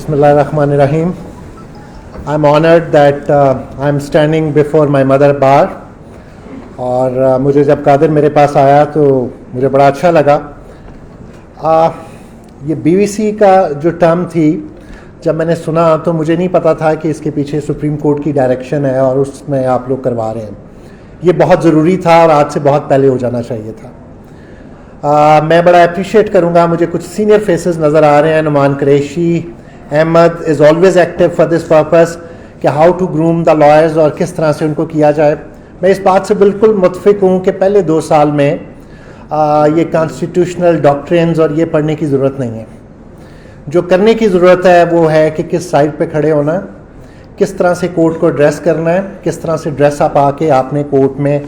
Bismillahirrahmanirrahim. I'm honored that I'm standing before my mother bar. اور مجھے جب قادر میرے پاس آیا تو مجھے بڑا اچھا لگا. یہ BVC کا جو ٹرم تھی جب میں نے سنا تو مجھے نہیں پتا تھا کہ اس کے پیچھے سپریم کورٹ کی ڈائریکشن ہے اور اس میں آپ لوگ کروا رہے ہیں. یہ بہت ضروری تھا اور آج سے بہت پہلے ہو جانا چاہیے تھا. میں بڑا اپریشیٹ کروں گا, مجھے کچھ سینئر فیسز نظر آ رہے ہیں. Noman Qureshi, Ahmed is always active for this purpose کہ how to groom the lawyers اور کس طرح سے ان کو کیا جائے. میں اس بات سے بالکل متفق ہوں کہ پہلے 2 سال میں یہ کانسٹیٹیوشنل ڈاکٹرینز اور یہ پڑھنے کی ضرورت نہیں ہے. جو کرنے کی ضرورت ہے وہ ہے کہ کس سائڈ پہ کھڑے ہونا, کس طرح سے کورٹ کو ڈریس کرنا ہے, کس طرح سے ڈریس اپ آ کے آپ نے کورٹ میں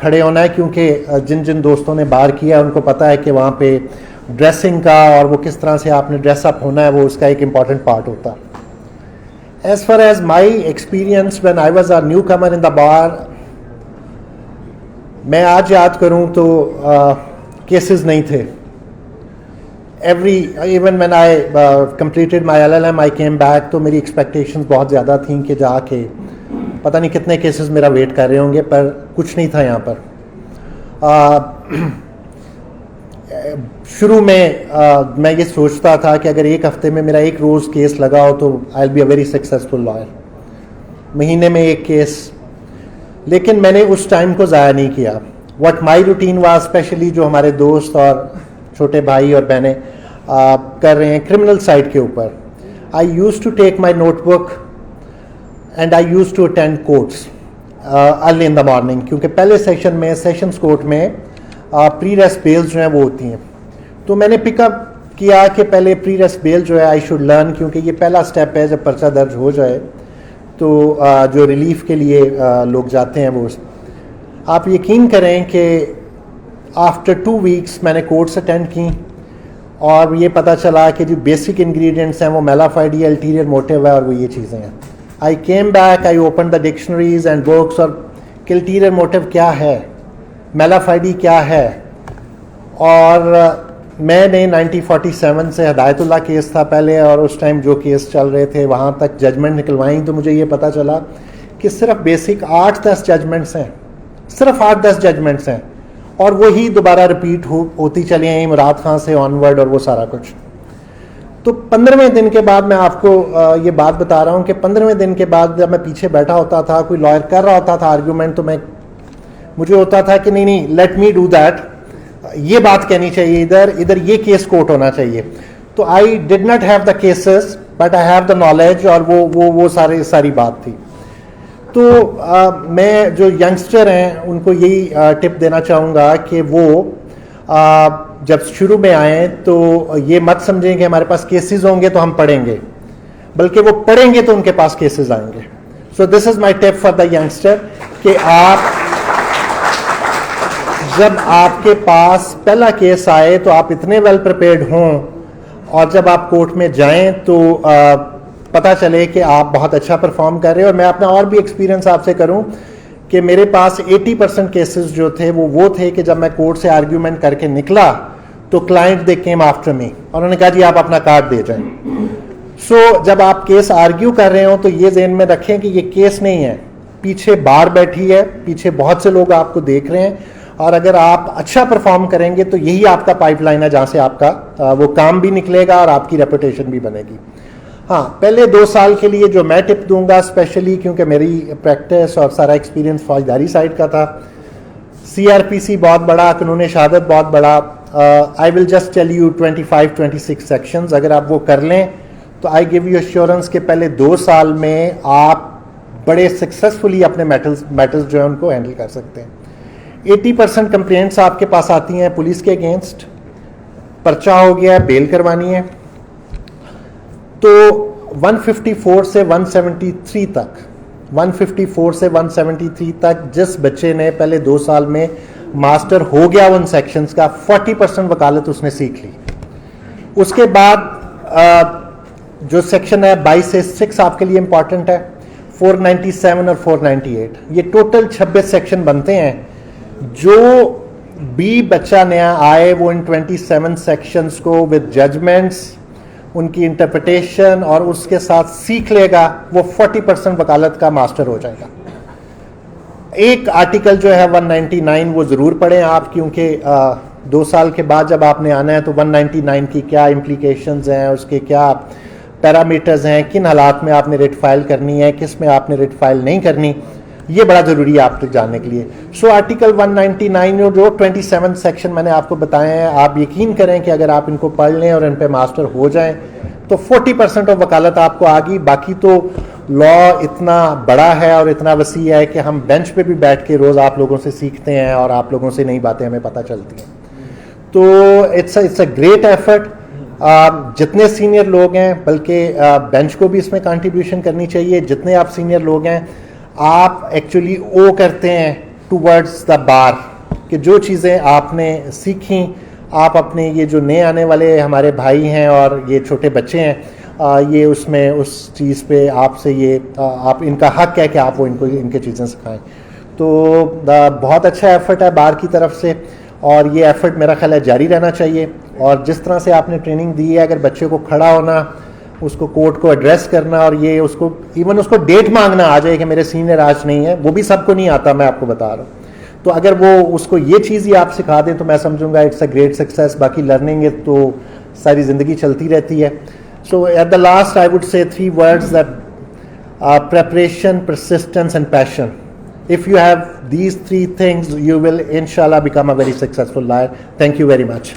کھڑے ہونا ہے. کیونکہ جن دوستوں نے بار کیا ان کو پتہ ہے کہ وہاں پہ ڈریسنگ کا اور وہ کس طرح سے آپ نے ڈریس اپ ہونا ہے وہ اس کا ایک امپورٹنٹ پارٹ ہوتا. As far as my experience when I was a newcomer in the bar, میں آج یاد کروں تو کیسز نہیں تھے. even when I completed my LLM I came back تو میری ایکسپیکٹیشنز بہت زیادہ تھیں کہ جا کے پتہ نہیں کتنے کیسز میرا ویٹ کر رہے ہوں گے, پر کچھ نہیں تھا یہاں پر. شروع میں میں یہ سوچتا تھا کہ اگر ایک ہفتے میں میرا ایک روز کیس لگا ہو تو I'll be a very successful lawyer. مہینے میں ایک کیس, لیکن میں نے اس ٹائم کو ضائع نہیں کیا. What my routine was, especially جو ہمارے دوست اور چھوٹے بھائی اور بہنیں کر رہے ہیں کرمنل سائڈ کے اوپر, I use to take my notebook and I use to attend courts early in the morning. کیونکہ پہلے سیشن میں سیشنز کورٹ میں پری ریس بیلز جو ہیں وہ ہوتی ہیں. تو میں نے پک اپ کیا کہ پہلے پری ریس بیل جو ہے آئی شوڈ لرن, کیونکہ یہ پہلا اسٹیپ ہے جب پرچہ درج ہو جائے تو جو ریلیف کے لیے لوگ جاتے ہیں وہ. آپ یقین کریں کہ آفٹر 2 ویکس میں نے کورٹس اٹینڈ کی اور یہ پتہ چلا کہ جو بیسک انگریڈینٹس ہیں وہ میلافائڈی الٹیریئر موٹیو ہے اور وہ یہ چیزیں ہیں. I came back, I open the dictionaries and books, اور کہ الٹیریئر موٹیو کیا ہے, میلافائڈی کیا ہے. اور میں نے 1947 سے ہدایت اللہ کیس تھا پہلے, اور اس ٹائم جو کیس چل رہے تھے وہاں تک ججمنٹ نکلوائیں تو مجھے یہ پتہ چلا کہ صرف بیسک 8-10 ججمنٹس ہیں, صرف 8-10 ججمنٹس ہیں, اور وہی دوبارہ رپیٹ ہوتی چلی ہیں مراد خان سے آنورڈ اور وہ سارا کچھ. تو 15ویں دن کے بعد میں آپ کو یہ بات بتا رہا ہوں کہ 15ویں دن کے بعد جب میں پیچھے بیٹھا ہوتا تھا, کوئی لائر کر رہا ہوتا تھا آرگیومنٹ, تو مجھے ہوتا تھا کہ نہیں لیٹ می ڈو دیٹ, یہ بات کہنی چاہیے, ادھر یہ کیس کوٹ ہونا چاہیے. تو I did not have the cases but I have the knowledge, اور وہ ساری بات تھی. تو میں جو ینگسٹر ہیں ان کو یہی ٹپ دینا چاہوں گا کہ وہ جب شروع میں آئیں تو یہ مت سمجھیں کہ ہمارے پاس کیسز ہوں گے تو ہم پڑھیں گے, بلکہ وہ پڑھیں گے تو ان کے پاس کیسز آئیں گے. سو دس از مائی ٹپ فار دا ینگسٹر کہ آپ جب آپ کے پاس پہلا کیس آئے تو آپ اتنے ویل پریپیئرڈ ہوں, اور جب آپ کورٹ میں جائیں تو پتہ چلے کہ آپ بہت اچھا پرفارم کر رہے ہیں. اور میں اپنا اور بھی ایکسپیرینس آپ سے کروں کہ میرے پاس 80% کیسز جو تھے وہ تھے کہ جب میں کورٹ سے آرگیومنٹ کر کے نکلا تو client they came after me, اور انہوں نے کہا جی آپ اپنا کارڈ دے جائیں. سو جب آپ کیس آرگیو کر رہے ہوں تو یہ ذہن میں رکھیں کہ یہ کیس نہیں ہے, پیچھے بار بیٹھی ہے, پیچھے بہت سے لوگ آپ کو دیکھ رہے ہیں, اور اگر آپ اچھا پرفارم کریں گے تو یہی آپ کا پائپ لائن ہے جہاں سے آپ کا وہ کام بھی نکلے گا اور آپ کی ریپوٹیشن بھی بنے گی. ہاں, پہلے 2 سال کے لیے جو میں ٹپ دوں گا, اسپیشلی کیونکہ میری پریکٹس اور سارا ایکسپیرینس فوجداری سائڈ کا تھا, CRPC بہت بڑا, قانون شہادت بہت بڑا. I will just tell you 25-26 sections, اگر آپ وہ کر لیں تو آئی گیو یو ایشورنس کہ پہلے 2 سال میں آپ بڑے سکسیزفلی اپنے میٹرز جو ہیں ان کو ہینڈل کر سکتے ہیں. 80% کمپلینٹس آپ کے پاس آتی ہیں پولیس کے اگینسٹ, پرچہ ہو گیا ہے, بیل کروانی ہے. تو 154 سے 173 تک 154 سے 173 تک جس بچے نے پہلے 2 سال میں ماسٹر ہو گیا ان سیکشنز کا, 40% وکالت اس نے سیکھ لی. اس کے بعد جو سیکشن ہے 22 سے 6 آپ کے لیے امپورٹنٹ ہے, 497 اور 498, یہ ٹوٹل 26 سیکشن بنتے ہیں. جو بھی بچہ نیا آئے وہ ان 27 سیکشنز کو ود ججمنٹس ان کی انٹرپریٹیشن اور اس کے ساتھ سیکھ لے گا, وہ 40% وکالت کا ماسٹر ہو جائے گا. ایک آرٹیکل جو ہے 199 وہ ضرور پڑھیں آپ, کیونکہ 2 سال کے بعد جب آپ نے آنا ہے تو 199 کی کیا امپلیکیشنز ہیں, اس کے کیا پیرامیٹرز ہیں, کن حالات میں آپ نے ریٹ فائل کرنی ہے, کس میں آپ نے ریٹ فائل نہیں کرنی, یہ بڑا ضروری ہے آپ تک جاننے کے لیے. سو آرٹیکل 199 جو 27 سیکشن میں نے آپ کو بتائے ہیں, آپ یقین کریں کہ اگر آپ ان کو پڑھ لیں اور ان پہ ماسٹر ہو جائیں تو 40% آف وکالت آپ کو آ گئی. باقی تو لا اتنا بڑا ہے اور اتنا وسیع ہے کہ ہم بینچ پہ بھی بیٹھ کے روز آپ لوگوں سے سیکھتے ہیں اور آپ لوگوں سے نئی باتیں ہمیں پتہ چلتی ہیں. تو اٹس اے گریٹ ایفرٹ. جتنے سینئر لوگ ہیں, بلکہ بینچ کو بھی اس میں کنٹریبیوشن کرنی چاہیے. جتنے آپ سینئر لوگ ہیں آپ ایکچولی او کرتے ہیں ٹوورڈز دا بار, کہ جو چیزیں آپ نے سیکھیں آپ اپنے یہ جو نئے آنے والے ہمارے بھائی ہیں اور یہ چھوٹے بچے ہیں, یہ اس میں اس چیز پہ آپ سے یہ آپ ان کا حق ہے کہ آپ وہ ان کو ان کے چیزیں سکھائیں. تو بہت اچھا ایفرٹ ہے بار کی طرف سے, اور یہ ایفرٹ میرا خیال ہے جاری رہنا چاہیے. اور جس طرح سے آپ نے ٹریننگ دی ہے, اگر بچے کو کھڑا ہونا, اس کو کورٹ کو ایڈریس کرنا, اور یہ اس کو ایون اس کو ڈیٹ مانگنا آ جائے کہ میرے سینئر آج نہیں ہے, وہ بھی سب کو نہیں آتا, میں آپ کو بتا رہا ہوں. تو اگر وہ اس کو یہ چیز ہی آپ سکھا دیں تو میں سمجھوں گا اٹس اے گریٹ سکسیس. باقی لرننگ ہے تو ساری زندگی چلتی رہتی ہے. So at the last I would say 3 words that preparation, persistence and passion. If you have these 3 things, you will inshallah become a very successful lawyer. Thank you very much.